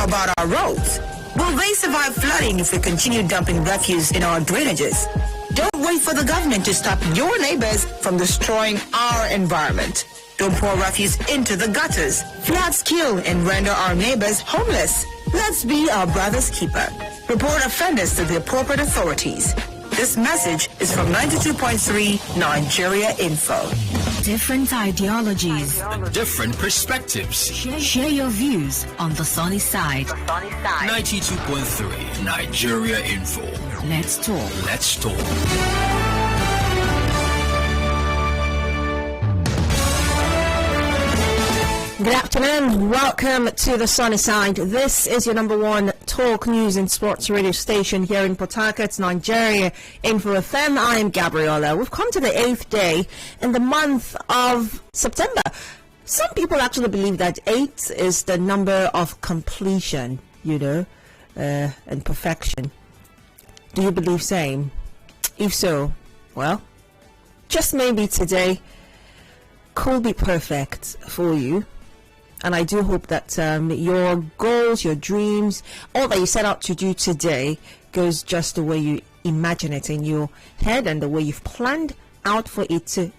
about our roads? Will they survive flooding if we continue dumping refuse in our drainages? Don't wait for the government to stop your neighbors from destroying our environment. Don't pour refuse into the gutters. Floods kill and render our neighbors homeless. Let's be our brother's keeper. Report offenders to the appropriate authorities. This message is from 92.3 Nigeria Info. Different ideologies. Different perspectives. Share your views on the sunny side. 92.3 Nigeria Info. Let's talk. Let's talk. Good afternoon. Welcome to the Sunny Side. This is your number one talk news and sports radio station here in Port Harcourt, Nigeria. Info FM. I am Gabriella. We've come to the 8th day in the month of September. Some people actually believe that 8 is the number of completion, and perfection. Do you believe same? If so, well, just maybe today could be perfect for you. And I do hope that your goals, your dreams, all that you set out to do today goes just the way you imagine it in your head and the way you've planned out for it to,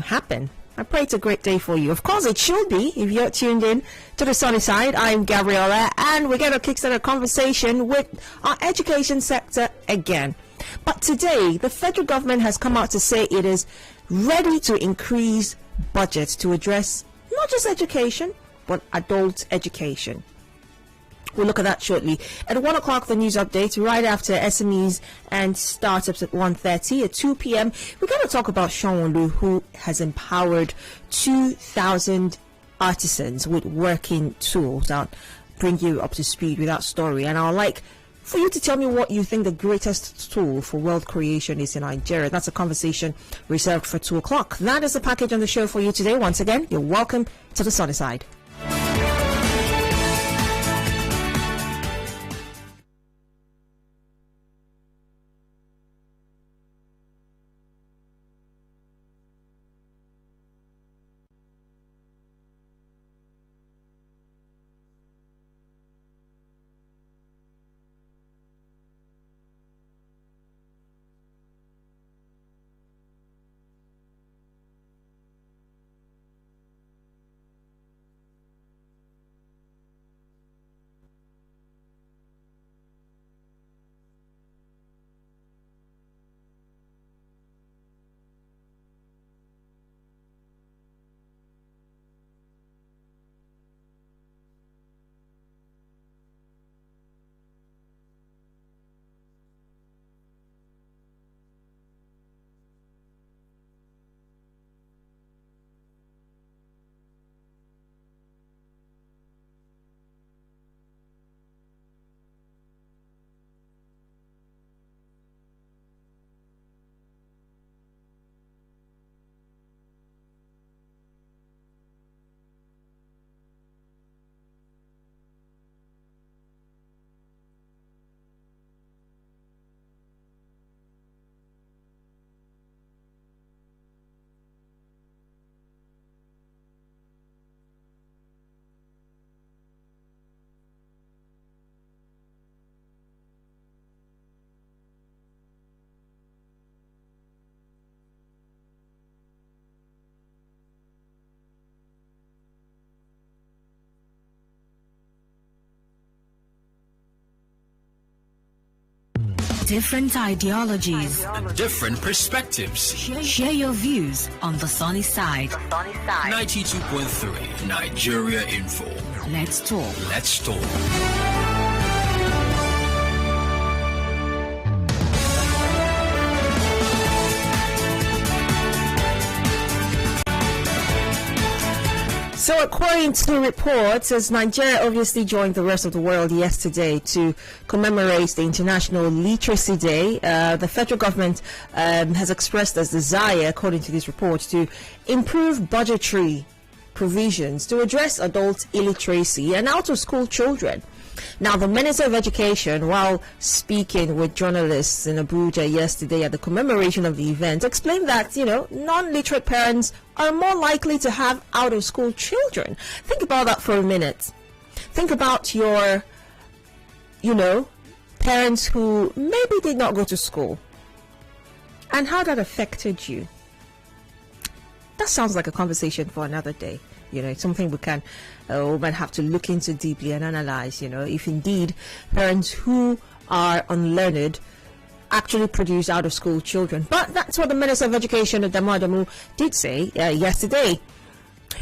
happen. I pray it's a great day for you. Of course, it should be if you're tuned in to the Sunny Side. I'm Gabriella, and we're going to kickstart a conversation with our education sector again. But today, the federal government has come out to say it is ready to increase budgets to address not just education, but adult education. We'll look at that shortly. At 1 o'clock, the news update, right after SMEs and startups at 1:30. At 2 p.m., we're going to talk about Shawolu, who has empowered 2,000 artisans with working tools. I'll bring you up to speed with that story. And I'd like for you to tell me what you think the greatest tool for wealth creation is in Nigeria. That's a conversation reserved for 2 o'clock. That is the package on the show for you today. Once again, you're welcome to the Sunny Side. Different ideologies. Different perspectives. Share your views on the Sunny Side. 92.3 Nigeria Info. Let's talk. Let's talk. So according to reports, as Nigeria obviously joined the rest of the world yesterday to commemorate the International Literacy Day, the federal government has expressed its desire, according to this report, to improve budgetary provisions to address adult illiteracy and out-of-school children. Now, the Minister of Education, while speaking with journalists in Abuja yesterday at the commemoration of the event, explained that, non-literate parents are more likely to have out-of-school children. Think about that for a minute. Think about your parents who maybe did not go to school and how that affected you. That sounds like a conversation for another day. It's something we might have to look into deeply and analyze, if indeed parents who are unlearned actually produce out of school children. But that's what the Minister of Education, Adamu Adamu, did say yesterday.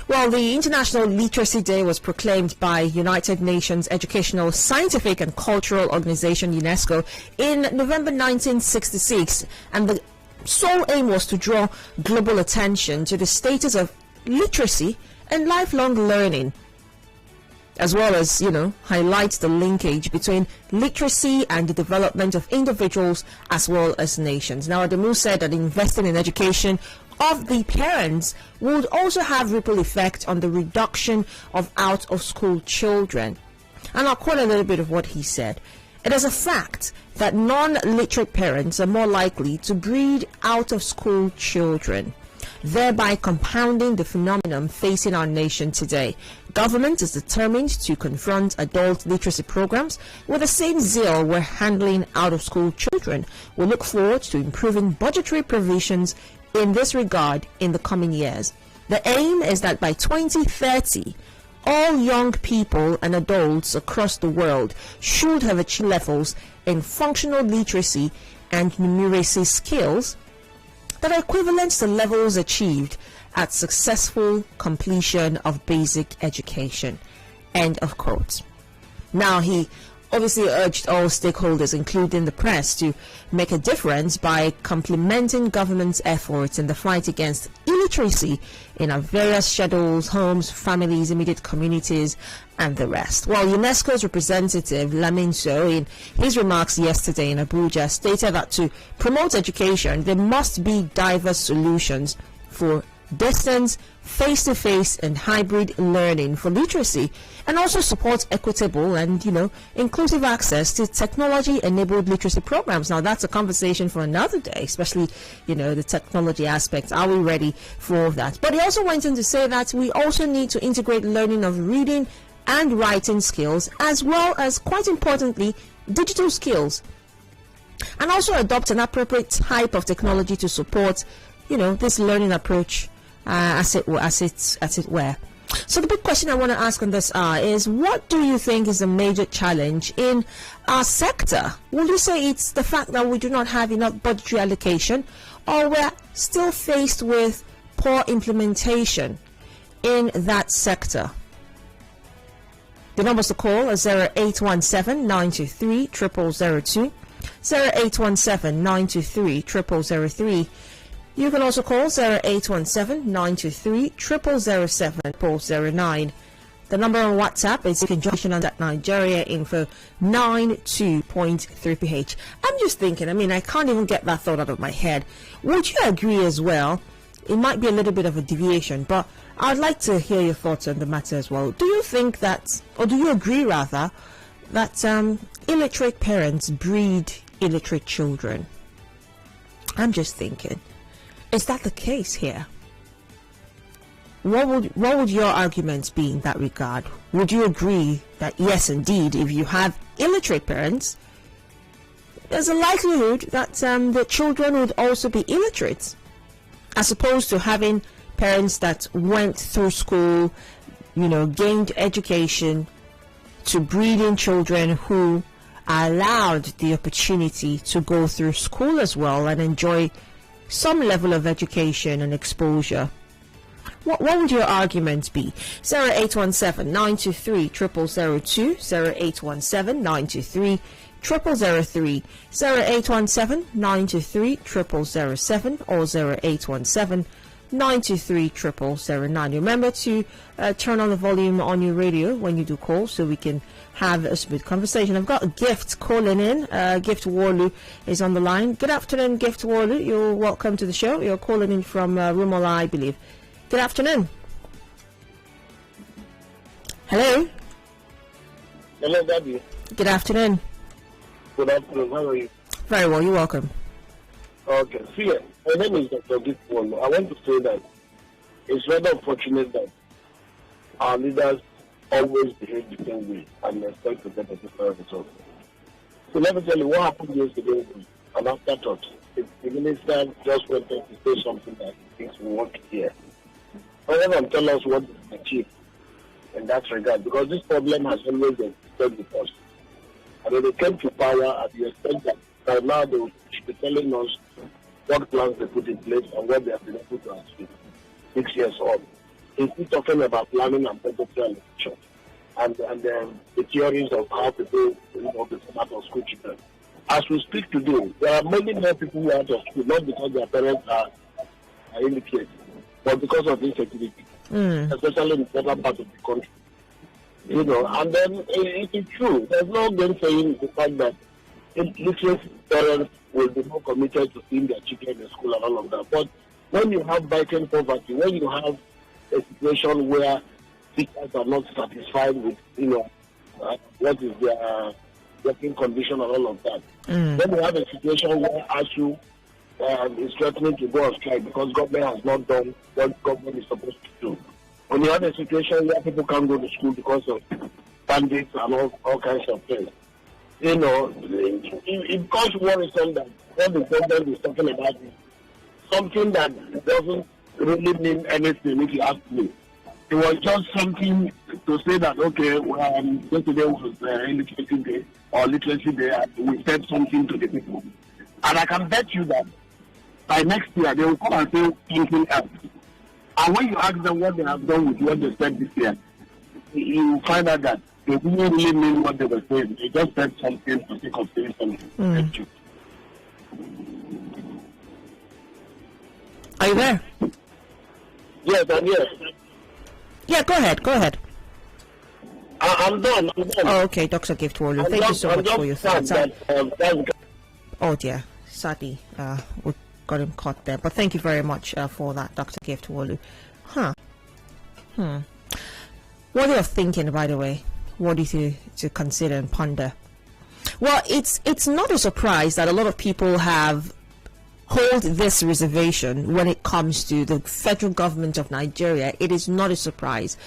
Well, the International Literacy Day was proclaimed by United Nations Educational, Scientific and Cultural Organization, UNESCO, in November 1966. And the sole aim was to draw global attention to the status of literacy and lifelong learning, as well as, highlight the linkage between literacy and the development of individuals as well as nations. Now, Adamu said that investing in education of the parents would also have ripple effect on the reduction of out-of-school children. And I'll quote a little bit of what he said. It is a fact that non-literate parents are more likely to breed out-of-school children, thereby compounding the phenomenon facing our nation today. Government is determined to confront adult literacy programs with the same zeal we're handling out-of-school children. We look forward to improving budgetary provisions in this regard in the coming years. The aim is that by 2030, all young people and adults across the world should have achieved levels in functional literacy and numeracy skills that are equivalent to levels achieved at successful completion of basic education. End of quote. Now, he obviously urged all stakeholders, including the press, to make a difference by complementing government's efforts in the fight against illiteracy in our various schools, homes, families, immediate communities, and the rest. Well, UNESCO's representative Lamin So, in his remarks yesterday in Abuja, stated that to promote education, there must be diverse solutions for distance, face-to-face and hybrid learning for literacy, and also support equitable and inclusive access to technology-enabled literacy programs. Now, that's a conversation for another day, especially the technology aspects. Are we ready for that? But he also went on to say that we also need to integrate learning of reading and writing skills, as well as, quite importantly, digital skills, and also adopt an appropriate type of technology to support this learning approach as it were. So the big question I want to ask on this is, what do you think is a major challenge in our sector? Would you say it's the fact that we do not have enough budgetary allocation, or we're still faced with poor implementation in that sector? The numbers to call are 0817-923-0002, 0817-923-0003. You can also call 0817-923-0007-09. The number on WhatsApp is conjunction on that Nigeria info 92.3ph. I'm just thinking, I can't even get that thought out of my head. Would you agree as well? It might be a little bit of a deviation, but I'd like to hear your thoughts on the matter as well. Do you think that, or do you agree rather, that illiterate parents breed illiterate children? I'm just thinking, is that the case here? What would your arguments be in that regard? Would you agree that yes, indeed, if you have illiterate parents, there's a likelihood that the children would also be illiterate, as opposed to having parents that went through school, gained education, to breeding children who are allowed the opportunity to go through school as well and enjoy some level of education and exposure? What would your arguments be? 0817-923-0002, 0817-923-0003, 0817-923-0007, or 0817-923-0009. Remember to turn on the volume on your radio when you do call, so we can have a smooth conversation. I've got a Gift calling in. Gift Warlu is on the line. Good afternoon, Gift Warlu. You're welcome to the show. You're calling in from Rumola, I believe. Good afternoon. Hello. Hello, Gabby. Good afternoon. Good afternoon. How are you? Very well. You're welcome. Okay. See, my name is Dr. Gift Warlu. I want to say that it's rather unfortunate that our leaders always behave the same way and expect to get a different result. So let me tell you what happened yesterday was an afterthought. The minister just wanted to say something that he thinks we want to hear. Rather than tell us what is achieved in that regard, because this problem has always existed with us. And when they came to power, at the extent that by now they should be telling us what plans they put in place and what they have been able to achieve 6 years on. Instead talking about planning and purposeful election and the theories of how people become out of school children. As we speak today, there are many more people who are out of school, not because their parents are illiterate, but because of insecurity, especially in the other part of the country. And then it is true. There's no gainsaying the fact that literate parents will be more committed to seeing their children in school and all of that. But when you have biting poverty, when you have a situation where teachers are not satisfied with, what is their working condition and all of that, then you have a situation where ASU is threatening to go on strike because government has not done what government is supposed to do. When you have a situation where people can't go to school because of bandits and all kinds of things, it becomes worrisome that what the government is talking about is something that doesn't really mean anything, if you ask me. It was just something to say that, okay, yesterday was literacy day or literacy day, and we said something to the people. And I can bet you that by next year, they will come and say something else. And when you ask them what they have done with what they said this year, you find out that they didn't really mean what they were saying. They just said something for the sake of saying something. Thank you. Are you there? Yes, I'm here. Yeah, go ahead. I'm done. Oh, okay, Dr. Giftwolu. Thank you so much for your thoughts. Oh dear, sadly, we got him caught there. But thank you very much for that, Dr. Giftwolu. What are you thinking, by the way? What do you to consider and ponder? Well, it's not a surprise that a lot of people hold this reservation when it comes to the federal government of Nigeria. It is not a surprise.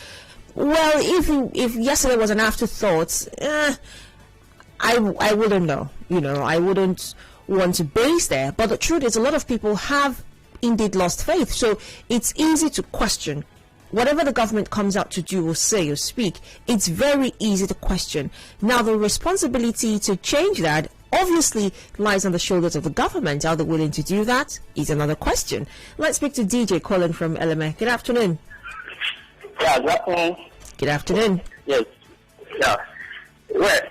Well, if yesterday was an afterthought, I wouldn't know. I wouldn't want to base there. But the truth is, a lot of people have indeed lost faith. So it's easy to question whatever the government comes out to do or say or speak. It's very easy to question. Now, the responsibility to change that obviously lies on the shoulders of the government. Are they willing to do that? Is another question. Let's speak to DJ Colin from LMA. Good afternoon. Yeah, good afternoon. Good afternoon. Yes. Yeah. Well,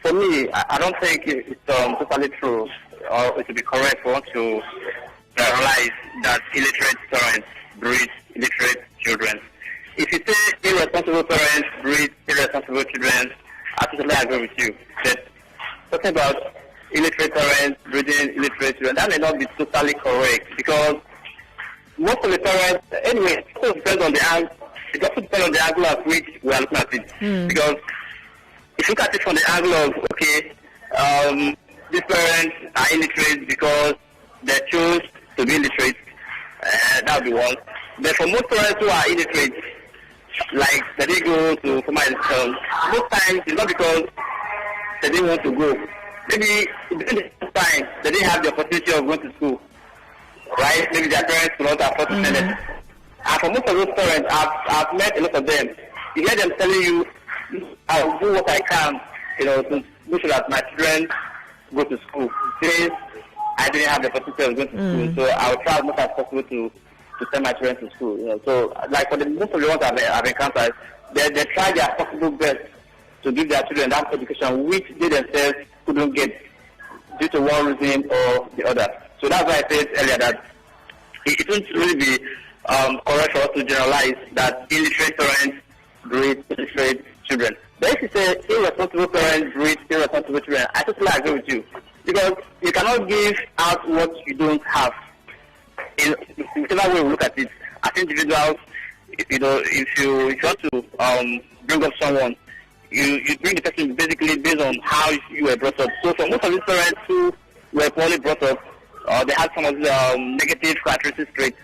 for me, I don't think it's totally true, or it would be correct for us to realize that illiterate parents breed illiterate children. If you say irresponsible parents breed irresponsible children, I totally agree with you. But talking about illiterate parents breeding illiterate children, that may not be totally correct, because most of the parents, anyway, it also depends on the angle of which we are looking at it. Because if you look at it from the angle of, okay, these parents are illiterate because they choose to be illiterate, that would be one. But for most parents who are illiterate, like they didn't go to formal education, most times it's not because they didn't want to go. Maybe during the time they didn't have the opportunity of going to school, right? Maybe their parents could not afford to send them. And for most of those parents, I've met a lot of them. You hear them telling you, I'll do what I can, to make sure that my children go to school. Since I didn't have the opportunity of going to school, so I'll try as much as possible to send my children to school. So, like for most of the ones I've encountered, they try their possible best to give their children that education which they themselves couldn't get due to one reason or the other. So that's why I said earlier that it wouldn't really be correct for us to generalize that illiterate parents breed illiterate children. But if you say irresponsible parents breed irresponsible children, I totally agree with you. Because you cannot give out what you don't have. In whichever way we look at it, as individuals, if you want to bring up someone, you bring the person basically based on how you were brought up. So for most of these parents who were poorly brought up, they had some of the negative characteristics traits,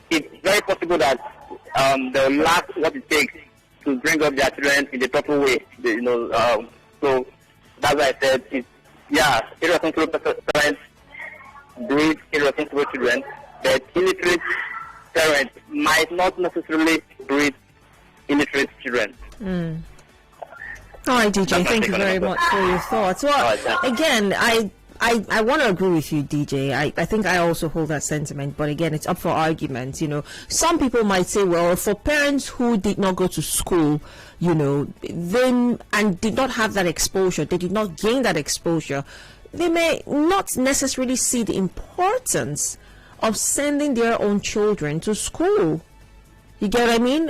it's very possible that they will lack what it takes to bring up their children in the proper way. So that's why I said irresponsible parents breed irresponsible children, but illiterate parents might not necessarily breed illiterate children. All right, DJ, thank you very much for your thoughts. Well, again, I want to agree with you, DJ. I think I also hold that sentiment, but again, it's up for argument. Some people might say, well, for parents who did not go to school, then and did not have that exposure, they did not gain that exposure, they may not necessarily see the importance of sending their own children to school. You get what I mean?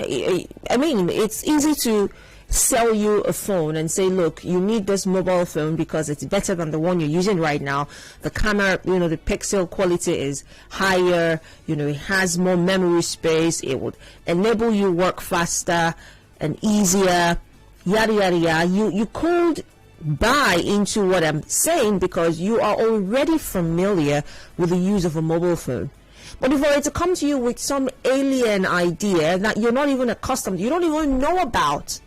I mean, it's easy to sell you a phone and say, look, you need this mobile phone because it's better than the one you're using right now. The camera, the pixel quality is higher, it has more memory space, it would enable you work faster and easier, yada yada yada. You could buy into what I'm saying because you are already familiar with the use of a mobile phone. But if I were to come to you with some alien idea that you're not even accustomed, you don't even know about,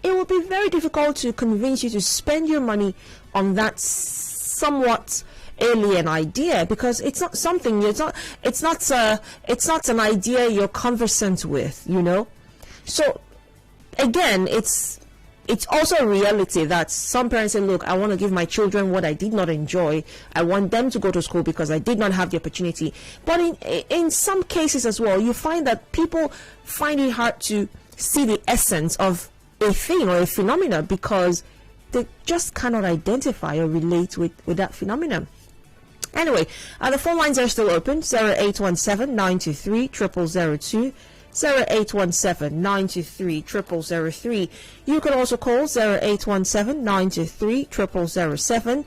it would be very difficult to convince you to spend your money on that somewhat alien idea, because it's not something it's not an idea you're conversant with, So again, it's also a reality that some parents say, look, I want to give my children what I did not enjoy. I want them to go to school because I did not have the opportunity. But in some cases as well, you find that people find it hard to see the essence of a thing or a phenomenon because they just cannot identify or relate with that phenomenon. Anyway, the phone lines are still open. 0817-923-0002, 0817-923-0003. You can also call 0817-923-0007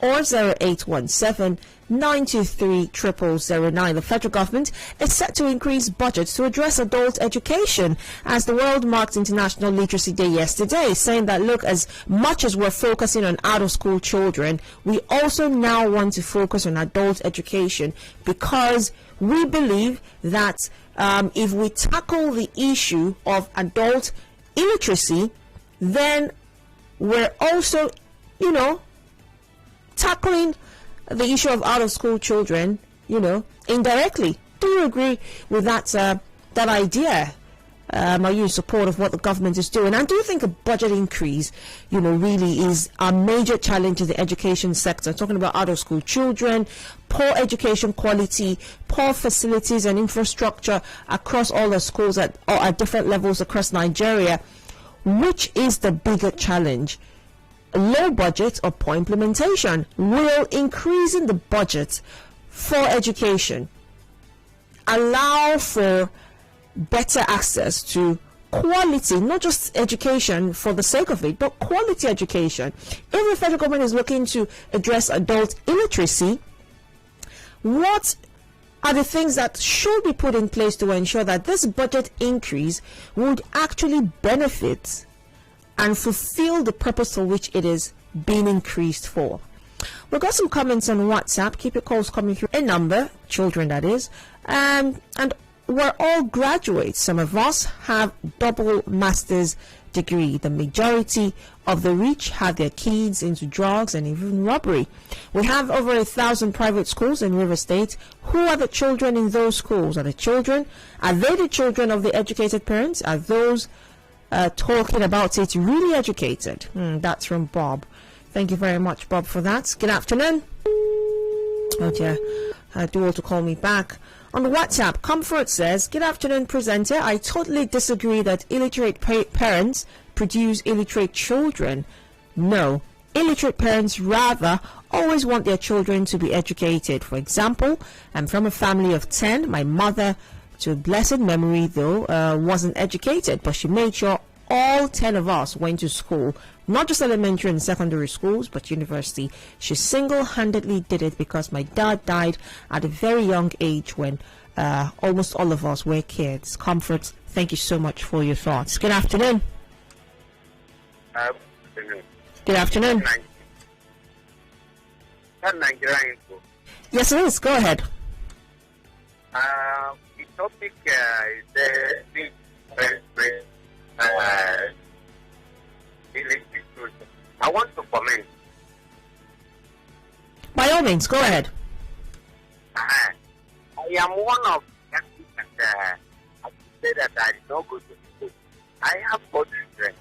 or 0817-923-0009. The federal government is set to increase budgets to address adult education as the world marked International Literacy Day yesterday, saying that, look, as much as we're focusing on out-of-school children, we also now want to focus on adult education because we believe that if we tackle the issue of adult illiteracy, then we're also, tackling the issue of out-of-school children, indirectly. Do you agree with that idea? Are you in support of what the government is doing? And do you think a budget increase, really is a major challenge in the education sector? Talking about out-of-school children, poor education quality, poor facilities and infrastructure across all the schools at different levels across Nigeria. Which is the bigger challenge? Low budget or poor implementation? Will increasing the budget for education allow for better access to quality, not just education for the sake of it, but quality education? If the federal government is looking to address adult illiteracy, what are the things that should be put in place to ensure that this budget increase would actually benefit and fulfill the purpose for which it is being increased for? We've got some comments on WhatsApp. Keep your calls coming through. A number, children that is, and we're all graduates. Some of us have double master's degree. The majority of the rich have their kids into drugs and even robbery. We have over 1,000 private schools in River State. Who are the children in those schools? Are they the children of the educated parents? Are those talking about it really educated? That's from Bob. Thank you very much, Bob, for that. Good afternoon. Oh dear, do all to call me back. On the WhatsApp, Comfort says, good afternoon, presenter. I totally disagree that illiterate parents produce illiterate children. No, illiterate parents rather always want their children to be educated. For example, I'm from a family of 10. My mother, to blessed memory though, wasn't educated, but she made sure all 10 of us went to school, not just elementary and secondary schools, but university. She single-handedly did it because my dad died at a very young age when almost all of us were kids. Comfort, thank you so much for your thoughts. Good afternoon. Good afternoon. Yes, it is. Go ahead. The topic is the I want to comment. Clemens, go ahead. I am one of the people that I say that I did not go to school. I have 4 children.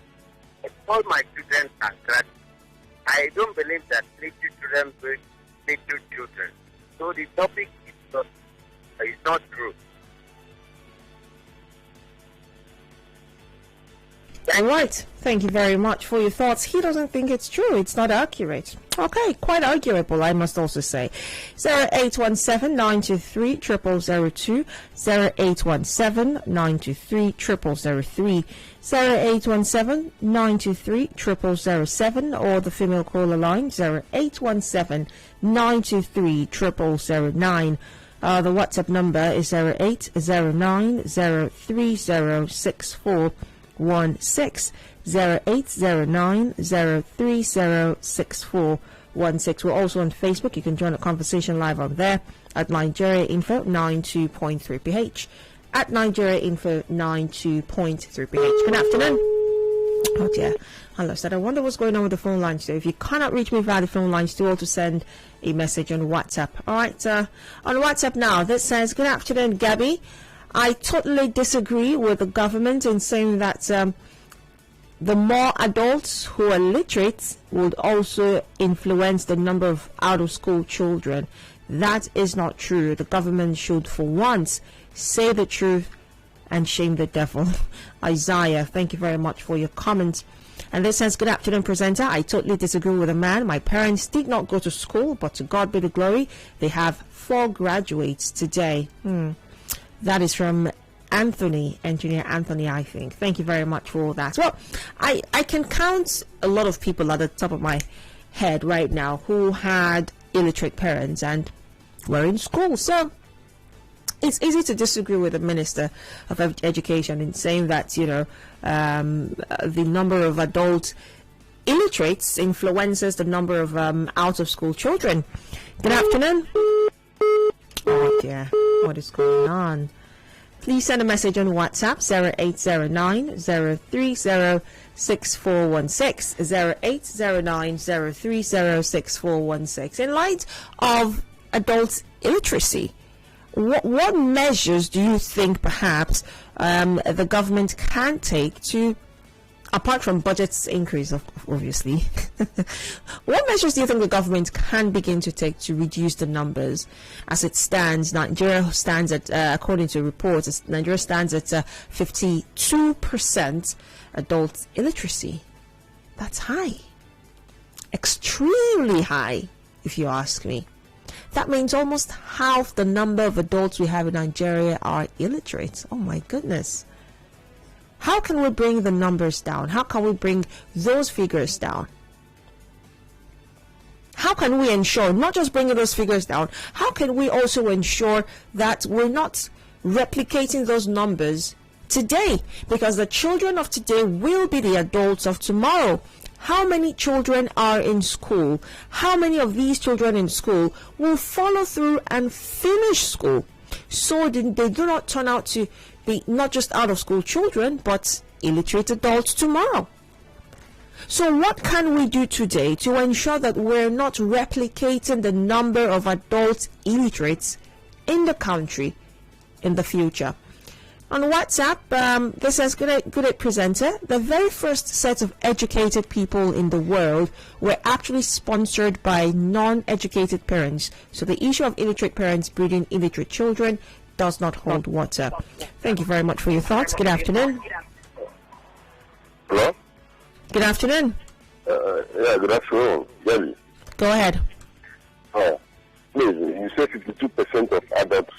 All my children are graduates. I don't believe that little children bring little children. So the topic is not true. All right. Thank you very much for your thoughts. He doesn't think it's true. It's not accurate. Okay, quite arguable, I must also say. 0817-923-0002, 0817-923-0003, 0817-923-0007, or the female caller line 0817-923-0009. The WhatsApp number is 0809-030-6416, 0809-030-6416. We're also on Facebook. You can join the conversation live on there at Nigeria Info 92.3 PH. At Nigeria Info 92.3 PH. Good afternoon. Oh dear. Hello, sir. I wonder what's going on with the phone lines today. If you cannot reach me via the phone lines, do also send a message on WhatsApp. All right. On WhatsApp now, this says, good afternoon, Gabby. I totally disagree with the government in saying that the more adults who are literate would also influence the number of out-of-school children. That is not true. The government should, for once, say the truth and shame the devil. Isaiah, thank you very much for your comment. And this says, good afternoon, presenter. I totally disagree with the man. My parents did not go to school, but to God be the glory, they have 4 graduates today. That is from Anthony, Engineer Anthony, I think. Thank you very much for all that. Well, I can count a lot of people at the top of my head right now who had illiterate parents and were in school. So it's easy to disagree with the Minister of Education in saying that, you know, the number of adult illiterates influences the number of out-of-school children. Good afternoon. Oh dear, what is going on? Please send a message on WhatsApp 0809-030-6416, 0809-030-6416. In light of adult illiteracy, what measures do you think perhaps the government can take to, apart from budget's increase, obviously, what measures do you think the government can begin to take to reduce the numbers? As it stands, Nigeria stands at, according to reports, Nigeria stands at 52% adult illiteracy. That's high. Extremely high, if you ask me. That means almost half the number of adults we have in Nigeria are illiterate. Oh my goodness. How can we bring the numbers down? How can we bring those figures down? How can we ensure, not just bringing those figures down, how can we also ensure that we're not replicating those numbers today? Because the children of today will be the adults of tomorrow. How many children are in school? How many of these children in school will follow through and finish school so they do not turn out to be not just out of school children, but illiterate adults tomorrow? So what can we do today to ensure that we're not replicating the number of adult illiterates in the country in the future? On WhatsApp, this says, good day, presenter. The very first set of educated people in the world were actually sponsored by non-educated parents. So the issue of illiterate parents breeding illiterate children does not hold water. Thank you very much for your thoughts. Good afternoon. Hello? Good afternoon. Yeah, good afternoon. Gabby. Go ahead. Oh, please, you say 52% of adults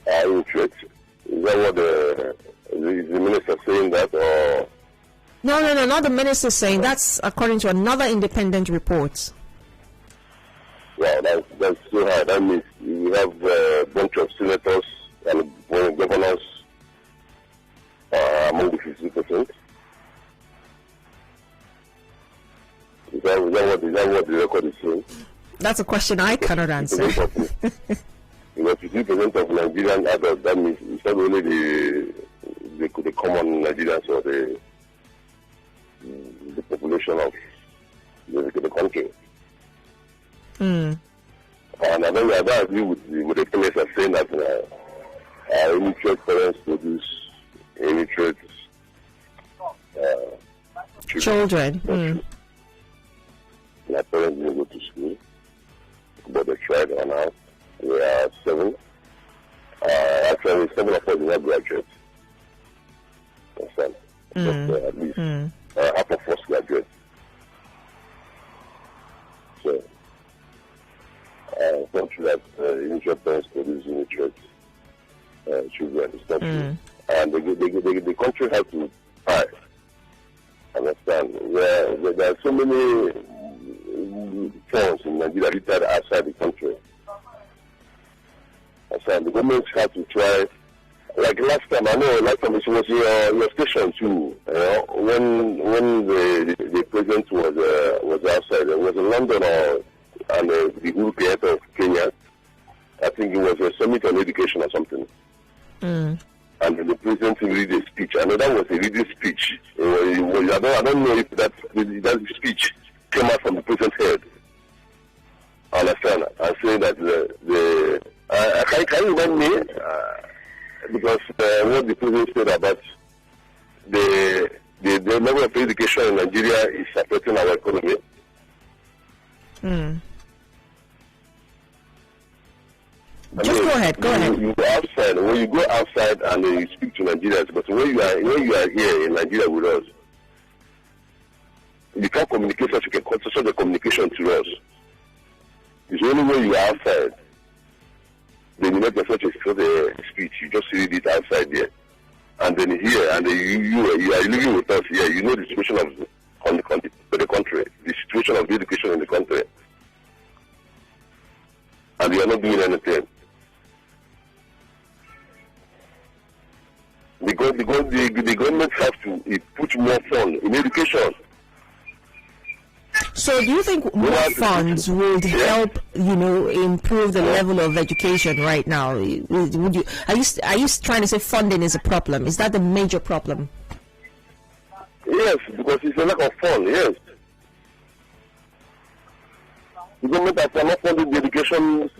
are illiterate. Is that what the minister saying that, or? No, not the minister saying. That's according to another independent report. Well, that's so high. That means we have a bunch of senators and governors among the 50%. Is that what the record is saying? That's a question I cannot answer. Because 50% of Nigerian adults, that means it's not only the common Nigerians or the population of the country. And I don't agree with the place are saying that illiterate parents produce illiterate children. My parents didn't go to school, but they tried on out. We are 7. Actually, 7 of us are not graduates. Understand? But at least half of us graduates. So, country that illiterate parents produce illiterate children. It's not true. And the country has to fight. Understand? There are so many funds in Nigeria retired outside the country. Understand? The government has to try. Like last time, I know last time it was your station too. When the president was outside, it was in London and the group Kenyatta of Kenya. I think it was a summit on education or something. And the president read a speech. I know that was a reading speech. I don't know if that speech came out from the president's head. I understand. I say that can you remind me? Because what the president said about the level of education in Nigeria is affecting our economy. Just go ahead. You go outside. When you go outside and you speak to Nigerians, but when you are here in Nigeria with us, you can't communicate such a communication to us. It's only when you are outside. Then you make such a speech. You just read it outside there, and then here, and then you are living with us here. You know the situation of the country, the situation of the education in the country, and you are not doing anything. Because the government has to put more funds in education. So, do you think more funds would help, improve the level of education right now? Are you trying to say funding is a problem? Is that the major problem? Yes, because it's a lack of funds. Yes, the government has not funded the education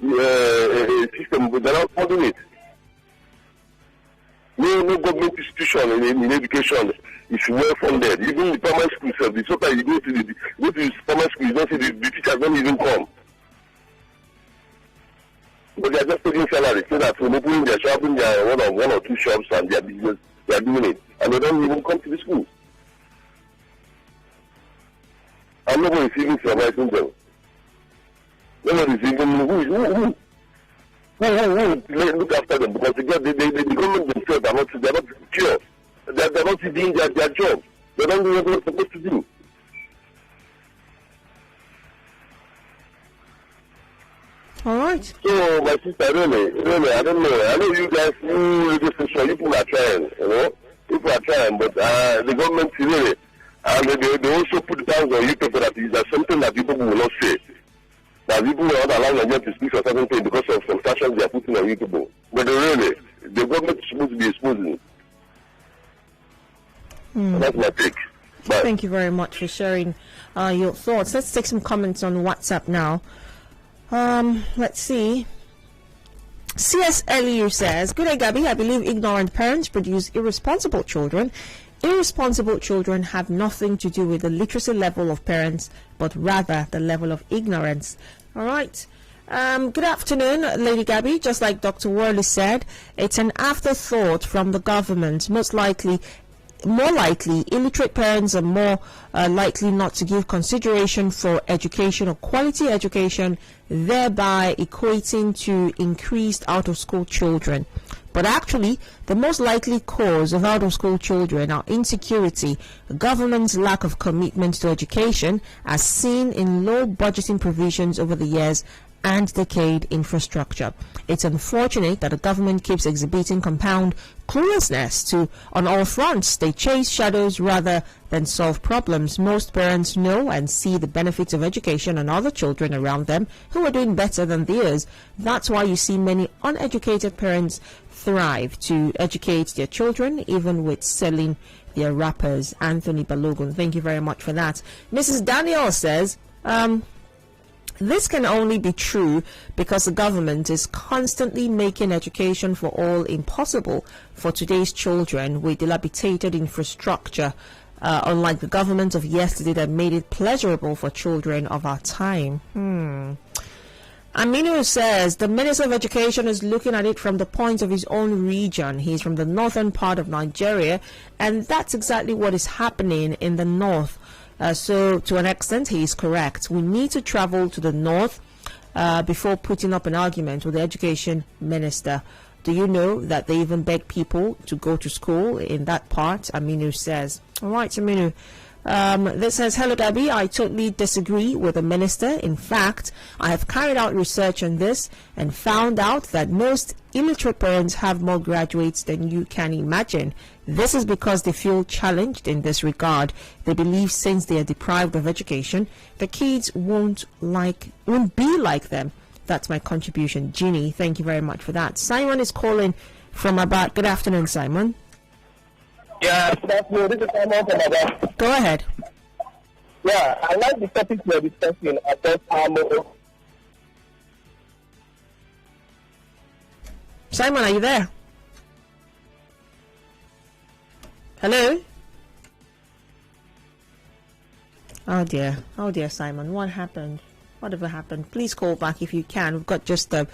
system, but they're not funding it. No government institution in education is well funded. Even the primary schools, sometimes you go to the primary school, you don't see the teachers don't even come. But they are just taking salary, so that when opening their shop, they are one or two shops and their business, they are doing it. And they don't even come to the school. And nobody is even supervising them. Nobody is even who look after them, because the government themselves are not secure. They're not doing their job. They don't do what they're supposed to do. All right. So, my sister, really, I don't know. I know you guys, people are trying, People are trying, but the government, really, and they also put things on YouTube that there's something that people will not say. That people will not allow them to speak for certain things because of some sanctions they are putting on YouTube. But really, the government is supposed to be exposing. That's my take. Bye. Thank you very much for sharing your thoughts. Let's take some comments on WhatsApp now. Let's see. C.S. Eliu says, "Good day, Gabby. I believe ignorant parents produce irresponsible children. Irresponsible children have nothing to do with the literacy level of parents, but rather the level of ignorance." All right. Good afternoon, Lady Gabby. Just like Dr. Worley said, it's an afterthought from the government. More likely, illiterate parents are more likely not to give consideration for education or quality education, thereby equating to increased out-of-school children. But actually, the most likely cause of out-of-school children are insecurity, government's lack of commitment to education, as seen in low budgeting provisions over the years, and decayed infrastructure. It's unfortunate that the government keeps exhibiting compound cluelessness on all fronts. They chase shadows rather than solve problems. Most parents know and see the benefits of education and other children around them who are doing better than theirs. That's why you see many uneducated parents thrive to educate their children, even with selling their wrappers. Anthony Balogun, thank you very much for that. Mrs. Daniel says, This can only be true because the government is constantly making education for all impossible for today's children with dilapidated infrastructure, unlike the government of yesterday that made it pleasurable for children of our time. Aminu says the Minister of Education is looking at it from the point of his own region. He's from the northern part of Nigeria, and that's exactly what is happening in the north. So to an extent, he is correct. We need to travel to the north before putting up an argument with the education minister. Do you know that they even beg people to go to school in that part? Aminu says. All right, Aminu. This says, hello, Debbie. I totally disagree with the minister. In fact, I have carried out research on this and found out that most illiterate parents have more graduates than you can imagine. This is because they feel challenged in this regard. They believe since they are deprived of education, the kids won't be like them. That's my contribution. Ginny, thank you very much for that. Simon is calling from Abat. Good afternoon, Simon. Yeah, good afternoon. This is Simon from Abat. Go ahead. Yeah, I like the topic we're discussing about Simon, are you there? Hello? Oh dear, Simon, what happened? Whatever happened? Please call back if you can. We've got just a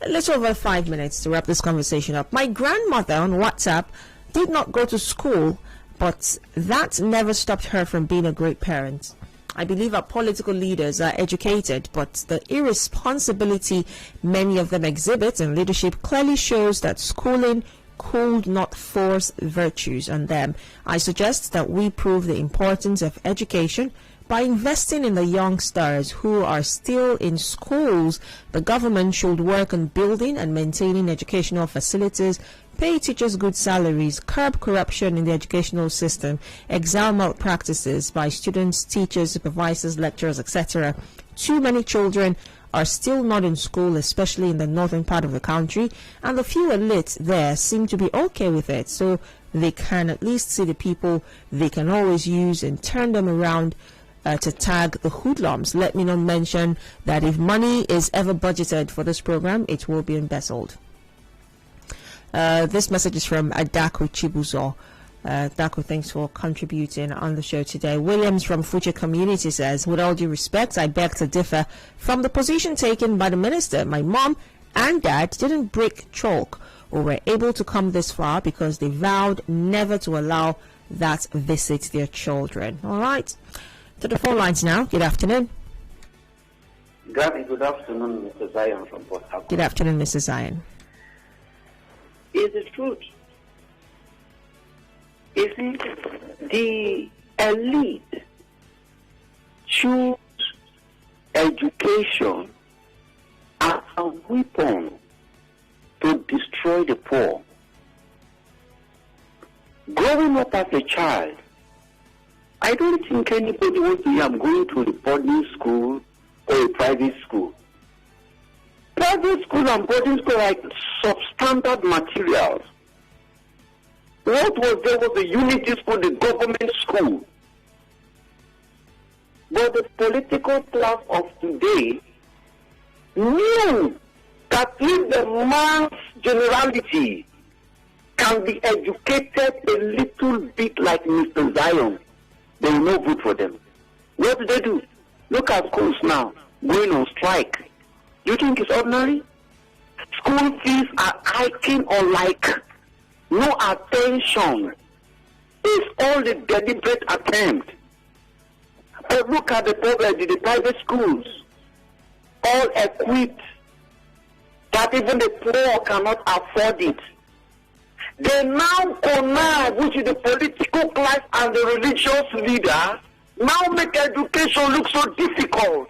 little over 5 minutes to wrap this conversation up. My grandmother on WhatsApp did not go to school, but that never stopped her from being a great parent. I believe our political leaders are educated, but the irresponsibility many of them exhibit in leadership clearly shows that schooling could not force virtues on them. I suggest that we prove the importance of education by investing in the youngsters who are still in schools. The government should work on building and maintaining educational facilities, pay teachers good salaries, curb corruption in the educational system, exam malpractices by students, teachers, supervisors, lecturers, etc. Too many children are still not in school, especially in the northern part of the country, and the few elites there seem to be okay with it, so they can at least see the people they can always use and turn them around to tag the hoodlums. Let me not mention that if money is ever budgeted for this program, it will be embezzled. This message is from Adaku Chibuzo. Daku, thanks for contributing on the show today. Williams from Fuji Community says, with all due respect, I beg to differ from the position taken by the minister. My mom and dad didn't break chalk or were able to come this far because they vowed never to allow that visit their children. All right. To the phone lines now. Good afternoon. Gabby, good afternoon, Mr. Zion from Port Harcourt. Good afternoon, Mrs. Zion. Is it truth? Is it the elite choose education as a weapon to destroy the poor? Growing up as a child, I don't think anybody wants to say I'm going to a boarding school or a private school. Private school and boarding school are like substandard materials. What was there was the unity school, the government school. But the political class of today knew that if the mass generality can be educated a little bit like Mr. Zion, they will not vote for them. What do? Look at schools now, going on strike. Do you think it's ordinary? School fees are hiking or like no attention. It's all the deliberate attempt. But look at the problem in the private schools, all equipped that even the poor cannot afford it. They now connive, which is the political class and the religious leader, now make education look so difficult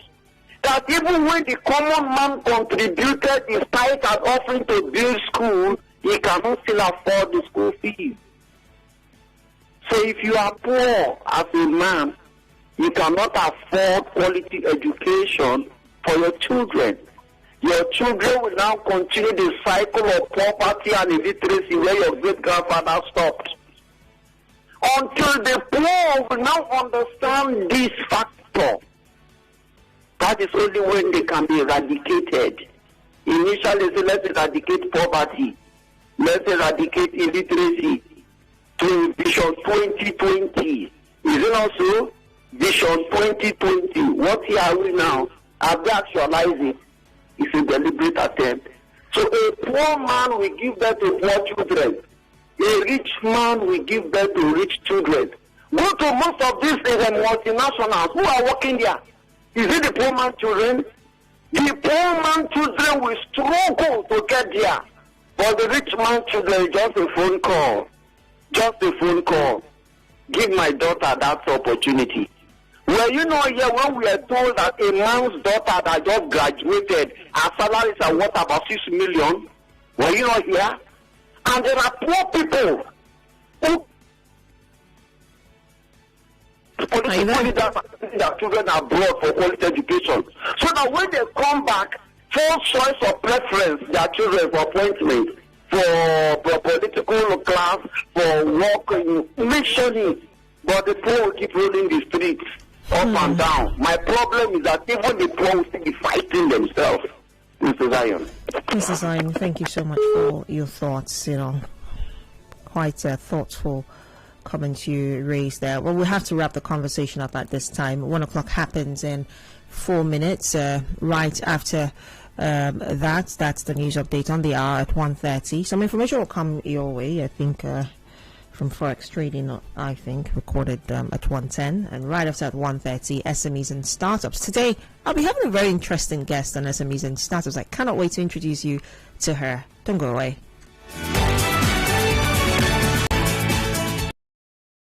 that even when the common man contributed his tithe and offering to build school, he cannot still afford the school fees. So if you are poor as a man, you cannot afford quality education for your children. Your children will now continue the cycle of poverty and illiteracy where your great-grandfather stopped. Until the poor will now understand this factor, That is only when they can be eradicated. Initially, say, let's eradicate poverty. Let's eradicate illiteracy to Vision 2020. Is it not so? Vision 2020. What here are we now? Have they actualized it? It's a deliberate attempt. So a poor man will give birth to poor children. A rich man will give birth to rich children. Go to most of these multinationals who are working there. Is it the poor man children? The poor man children will struggle to get there. But the rich man children, just a phone call. Just a phone call. Give my daughter that opportunity. Well, you know, here when we are told that a man's daughter that just graduated, her salaries are worth about 6 million. Well, you know here. And there are poor people who their children abroad for quality education. So that when they come back, full choice of preference their children for appointment, for political class, for work, missioning. But the poor will keep rolling the streets up and down. My problem is that even the poor will still be fighting themselves. Mr. Zion. Mr. Zion, thank you so much for your thoughts. Quite a thoughtful comment you raised there. Well, we'll have to wrap the conversation up at this time. 1 o'clock happens in 4 minutes. Right after that's the news update on the hour at 1:30. Some information will come your way, I think, from Forex Trading, I think, recorded at 1:10. And right after at 1:30, SMEs and Startups. Today, I'll be having a very interesting guest on SMEs and Startups. I cannot wait to introduce you to her. Don't go away.